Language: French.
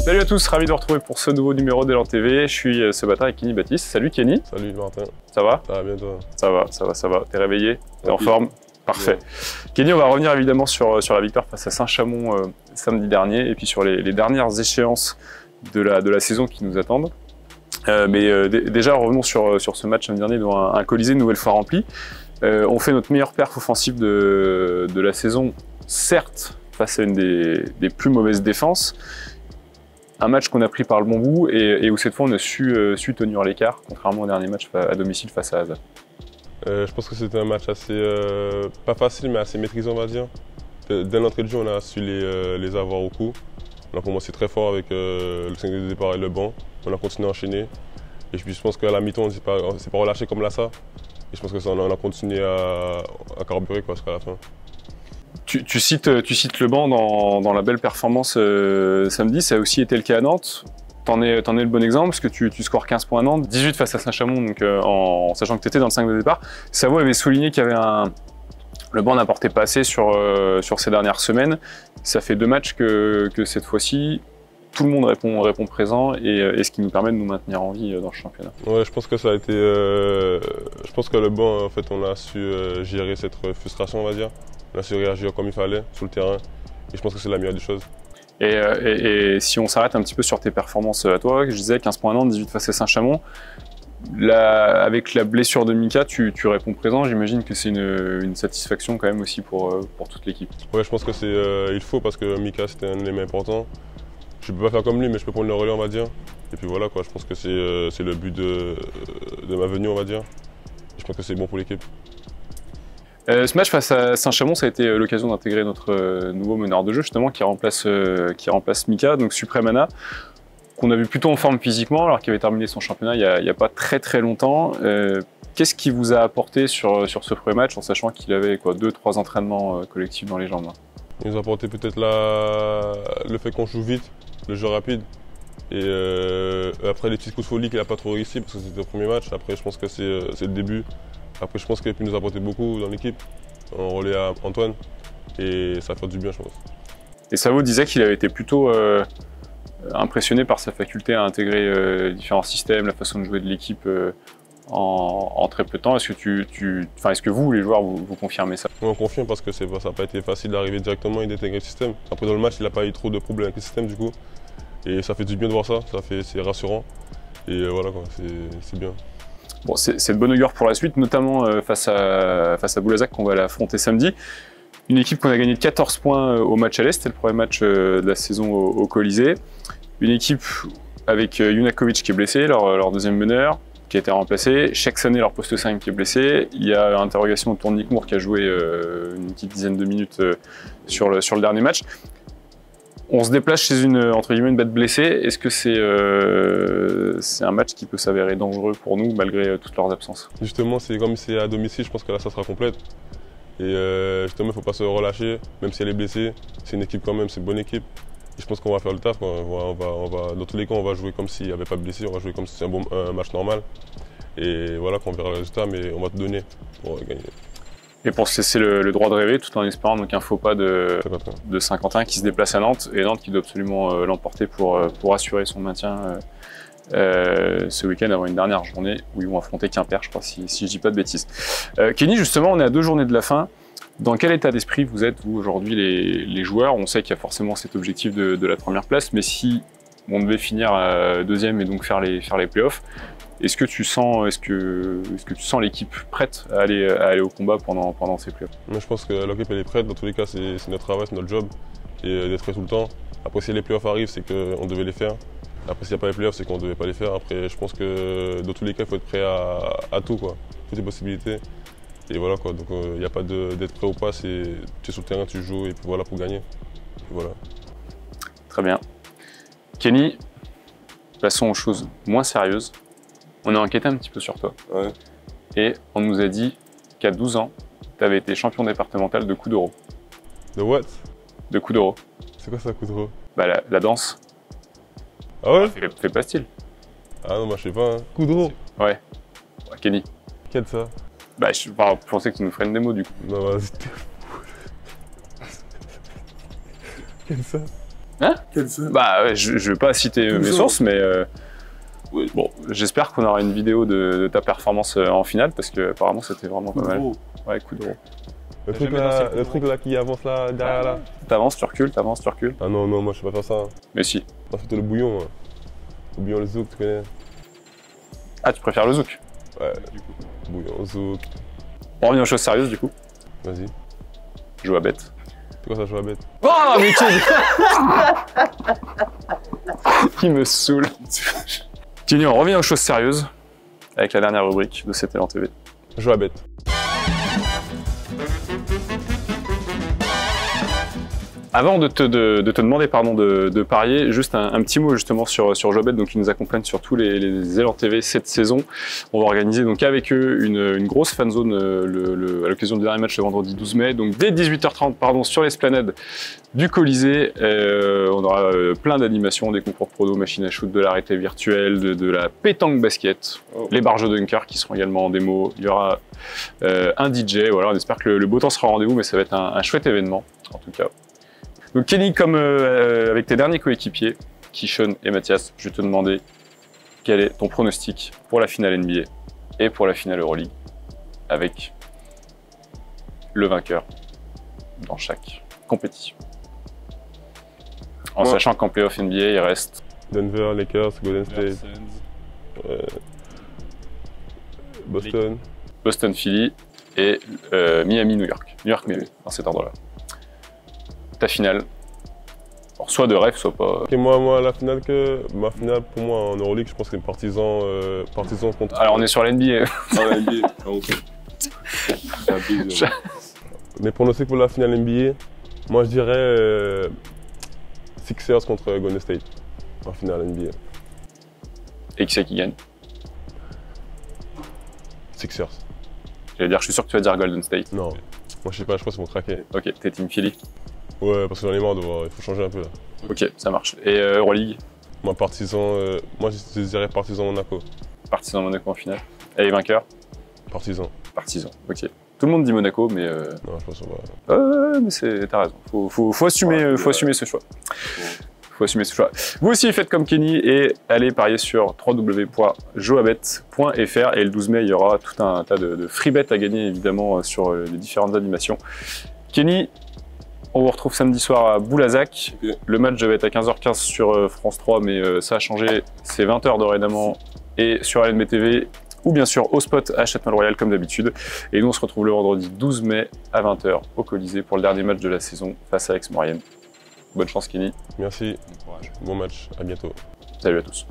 Salut à tous, ravi de vous retrouver pour ce nouveau numéro d'Elan TV. Je suis ce matin avec Kenny Baptiste. Salut Kenny. Salut Martin. Ça va? Ça va bien toi? Ça va. T'es réveillé? T'es en forme? Parfait. Ouais. Kenny, on va revenir évidemment sur la victoire face à Saint-Chamond samedi dernier et puis sur les dernières échéances de la saison qui nous attendent. Déjà, revenons sur ce match samedi dernier devant un Colisée une nouvelle fois rempli. On fait notre meilleure perf offensive de la saison, certes face à une des plus mauvaises défenses. Un match qu'on a pris par le bon bout et où cette fois on a su tenir l'écart, contrairement au dernier match à domicile face à Haza. Je pense que c'était un match assez, pas facile mais assez maîtrisé on va dire. Dès l'entrée de jeu on a su les avoir au coup. On a commencé très fort avec le 5 de départ et le banc. On a continué à enchaîner. Et puis je pense qu'à la mi-temps on ne s'est pas relâché comme là ça. Et je pense que ça, on a continué à carburer jusqu'à la fin. Tu cites le banc dans la belle performance samedi, ça a aussi été le cas à Nantes. T'en es le bon exemple parce que tu scores 15 points à Nantes, 18 face à Saint-Chamond, donc en sachant que tu étais dans le 5 de départ. Savo avait souligné qu'il y avait le banc n'apportait pas assez sur ces dernières semaines. Ça fait 2 matchs que cette fois-ci, tout le monde répond présent et ce qui nous permet de nous maintenir en vie dans le championnat. Ouais, je pense que ça a été. Je pense que le banc, en fait, on a su gérer cette frustration, on va dire. On a su réagir comme il fallait sur le terrain. Et je pense que c'est la meilleure des choses. Et si on s'arrête un petit peu sur tes performances à toi, je disais 15 points à Nantes, 18 face à Saint-Chamond. Avec la blessure de Mika, tu réponds présent. J'imagine que c'est une satisfaction quand même aussi pour toute l'équipe. Ouais, je pense que il faut parce que Mika c'était un élément important. Je peux pas faire comme lui, mais je peux prendre le relais, on va dire. Et puis voilà, quoi. Je pense que c'est le but de ma venue, on va dire. Et je pense que c'est bon pour l'équipe. Ce match face à Saint-Chamond, ça a été l'occasion d'intégrer notre nouveau meneur de jeu, justement, qui remplace Mika, donc Supremana, qu'on a vu plutôt en forme physiquement, alors qu'il avait terminé son championnat il n'y a pas très longtemps. Qu'est-ce qui vous a apporté sur ce premier match, en sachant qu'il avait 2-3 entraînements collectifs dans les jambes? Il nous a apporté peut-être le fait qu'on joue vite, le jeu rapide. Et après les petits coups de folie qu'il n'a pas trop réussi parce que c'était le premier match. Après je pense que c'est le début. Après je pense qu'il nous a apporté beaucoup dans l'équipe. On relais à Antoine et ça fait du bien je pense. Et Savo disait qu'il avait été plutôt impressionné par sa faculté à intégrer différents systèmes, la façon de jouer de l'équipe en très peu de temps. Est-ce que vous, les joueurs, vous confirmez ça? On confirme parce que ça n'a pas été facile d'arriver directement et d'intégrer le système. Après dans le match il n'a pas eu trop de problèmes avec le système du coup. Et ça fait du bien de voir ça, c'est rassurant. Et voilà quoi, c'est bien. Bon, c'est de bon augure pour la suite, notamment face à Boulazac qu'on va l'affronter samedi. Une équipe qu'on a gagné de 14 points au match aller, c'était le premier match de la saison au Colisée. Une équipe avec Junakovic qui est blessé, leur deuxième meneur, qui a été remplacé. Cheksané, leur poste 5 qui est blessé. Il y a interrogation autour de Nick Moore qui a joué une petite dizaine de minutes sur le dernier match. On se déplace chez entre guillemets, une bête blessée. Est-ce que c'est un match qui peut s'avérer dangereux pour nous malgré toutes leurs absences? Justement, comme c'est à domicile, je pense que là ça sera complète. Et justement, il ne faut pas se relâcher, même si elle est blessée. C'est une équipe quand même, c'est une bonne équipe. Et je pense qu'on va faire le taf. Dans tous les cas, on va jouer comme s'il n'y avait pas de blessé, on va jouer comme si c'était un match normal. Et voilà, qu'on verra le résultat, mais on va tout donner pour gagner. Et pour se laisser le droit de rêver, tout en espérant donc un faux pas de Saint-Quentin qui se déplace à Nantes, et Nantes qui doit absolument l'emporter pour assurer son maintien ce week-end avant une dernière journée où ils vont affronter Quimper, je crois, si je dis pas de bêtises. Kenny, justement, on est à 2 journées de la fin. Dans quel état d'esprit vous êtes, vous, aujourd'hui, les joueurs? On sait qu'il y a forcément cet objectif de la première place, mais si on devait finir deuxième et donc faire les playoffs, est-ce que tu sens l'équipe prête à aller au combat pendant ces playoffs? Je pense que l'équipe elle est prête. Dans tous les cas, c'est notre travail, c'est notre job et d'être prêt tout le temps. Après, si les playoffs arrivent, c'est qu'on devait les faire. Après, s'il n'y a pas les playoffs, c'est qu'on ne devait pas les faire. Après, je pense que dans tous les cas, il faut être prêt à tout, quoi. Toutes les possibilités. Et voilà quoi. Donc, il n'y a pas d'être prêt ou pas. Tu es sur le terrain, tu joues et puis voilà pour gagner. Et voilà. Très bien. Kenny, passons aux choses moins sérieuses. On a enquêté un petit peu sur toi. Ouais. Et on nous a dit qu'à 12 ans, tu avais été champion départemental de coups d'euro. De what? De coups d'euro. C'est quoi ça, coup d'euro? Bah la danse. Ah ouais? Fais pas style. Ah non, moi je sais pas. Hein. Coup d'euro? Ouais. Kenny. Quel ça? Bah je pensais que tu nous ferais une démo du coup. Non, vas-y, t'es fou. Quel ça? Hein? Quelle sœur? Bah, je vais pas citer mes sources, mais bon, j'espère qu'on aura une vidéo de ta performance en finale, parce que apparemment c'était vraiment pas mal. Ouais, coup de gros. Le truc là qui avance là, derrière là. T'avances, tu recules, t'avances, tu recules. Ah non, non, moi je sais pas faire ça. Hein. Mais si. Moi c'était le bouillon. Moi. Le bouillon, le zouk, tu connais? Ah, tu préfères le zouk? Ouais, du coup. Bouillon, zouk. On revient aux choses sérieuses du coup. Vas-y. Joue à bête. C'est quoi ça, joue à bête? Oh, mais qui me saoule. Kenny, on revient aux choses sérieuses avec la dernière rubrique de cet Élan TV. Joue à bête. Avant de te demander pardon, de parier, juste un petit mot justement sur Jobet, donc qui nous accompagne sur tous les Élan TV cette saison. On va organiser donc avec eux une grosse fanzone à l'occasion du dernier match le vendredi 12 mai, donc dès 18h30 pardon, sur l'esplanade du Colisée. On aura plein d'animations, des concours de pronos, machines à shoot, de l'arrêté virtuel, de la pétanque basket, les barges dunker qui seront également en démo. Il y aura un DJ, voilà, on espère que le beau temps sera au rendez-vous, mais ça va être un chouette événement en tout cas. Donc Kenny, comme avec tes derniers coéquipiers, Kishon et Mathias, je vais te demander quel est ton pronostic pour la finale NBA et pour la finale Euroleague, avec le vainqueur dans chaque compétition. En sachant qu'en playoff NBA, il reste Denver, Lakers, Golden State, Boston, Boston, Philly et Miami, New York. New York, Miami, dans cet ordre-là. Ta finale, alors, soit de rêve, soit pas. Et moi, ma finale pour moi en Euroleague, je pense que c'est partisan contre. Alors on est sur l'NBA. Mes pronostics pour la finale NBA, moi je dirais Sixers contre Golden State en finale NBA. Et qui c'est qui gagne? Sixers. J'allais dire, je suis sûr que tu vas dire Golden State. Non, moi je sais pas, je pense qu'ils vont craquer. Ok, t'es team Philly. Ouais, parce que j'en ai marre de voir, il faut changer un peu là. Ok, ça marche. Et Euroleague? Moi je dirais partisan Monaco. Partisan Monaco en finale. Et les vainqueurs? Partisan. Partisan, ok. Tout le monde dit Monaco, mais... Non, je pense pas. mais t'as raison. Faut assumer ce choix. Faut assumer ce choix. Vous aussi, faites comme Kenny et allez parier sur www.joabet.fr. Et le 12 mai, il y aura tout un tas de free bets à gagner, évidemment, sur les différentes animations. Kenny, on vous retrouve samedi soir à Boulazac. Okay. Le match va être à 15h15 sur France 3, mais ça a changé. C'est 20h dorénavant et sur LNB TV ou bien sûr au spot à Châtellerault-Royal comme d'habitude. Et nous, on se retrouve le vendredi 12 mai à 20h au Colisée pour le dernier match de la saison face à Aix-Maurienne. Bonne chance, Kenny. Merci. Bon courage. Bon match. À bientôt. Salut à tous.